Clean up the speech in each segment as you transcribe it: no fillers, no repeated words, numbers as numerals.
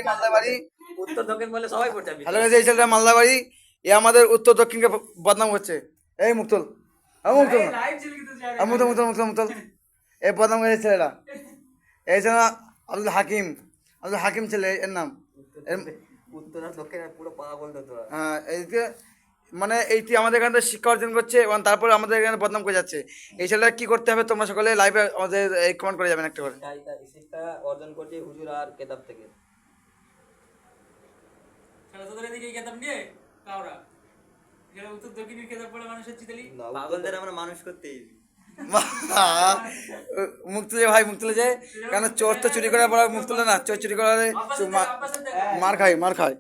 মালদাবাড়ি। উত্তর দক্ষিণ বলে সবাই পড়ছে। হ্যালো গাইস, এই ছেলেটা মালদাবাড়ি। এ আমাদের উত্তর দক্ষিণকে বদনাম করছে। এই মুক্তল, মুক্তল মুক্তল এ বদনাম করেছে ছেলেটা। এই ছেলে আব্দুল হাকিম, আব্দুল হাকিম ছেলে এর নাম। উত্তর আর দক্ষিণ পুরো পাগল তো তোরা। হ্যাঁ, এইদিকে মানে এইটি আমাদের এখানে শিক্ষা অর্জন করছে এবং তারপরে আমাদের এখানে বদনাম করে যাচ্ছে। এই ছেলেটা কি করতে হবে তোমরা সকলে লাইভে আমাদের এই কমেন্ট করে যাবেন একটা করে। শিক্ষা অর্জন করছে হুজুর আর কেতাব থেকে। তোদের এদিকে কেতাব নিয়ে কাওরা উত্তর দক্ষিণের কেতাব পড়ে মানুষ হচ্ছে তাহলে পাগলদের আমরা মানুষ করতেই মুক্তলে ভাই, মুক্তলে যায় কেন? চোর তো চুরি করার পর মুক্তলে না, চোর চুরি করার মার খায়, মার খায়।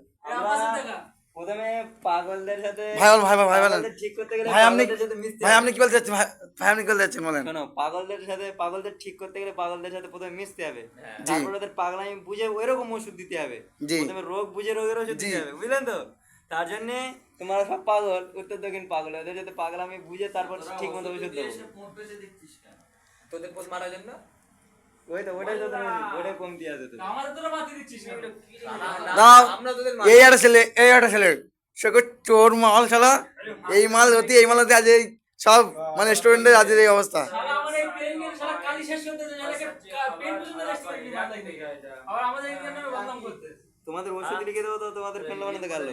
প্রথমে পাগলদের সাথে ভাই ভাই ভাই বলেন ঠিক করতে গেলে ভাই, আপনি পাগলদের সাথে মিশতে ভাই হবে। আপনি কি বলতে চাচ্ছেন? ভাই আপনি কি বলতে চাচ্ছেন বলেন। শোনো, পাগলদের ঠিক করতে গেলে পাগলদের সাথে প্রথমে মিশতে হবে। জি। তারপর ওদের পাগলামি বুঝে ওইরকম ওষুধ দিতে হবে। জি। প্রথমে রোগ বুঝে রোগের ওষুধ জি। দিতে হবে, বুঝলেন তো? তার জন্য তোমরা সব পাগল, উত্তর দক্ষিণ পাগল, ওদের যাতে পাগলামি বুঝে তারপর ঠিক মতো ওষুধ দেবো। তোদের পোস্ট মারার জন্য ওটাই তো ওটাই কমতি আছে তো। আমাদের তোরা মাতি দিচ্ছিস না, আমরা তোদের এই একটা ছেলে, এই একটা ছেলে সে চোর মাল খেলা। এই মাল হতে আজ এই সব মানে স্টুডেন্টদের আজ এই অবস্থা। আমার এই পেন শালা কালি শেষ করতে যায় পেন পর্যন্ত দেখতে পারি না আবার আমাদের এখানে বদনাম করতে তোমাদের ওষুধ লিখে দেবো তো তোমাদের ফেললো বানাতে গেল।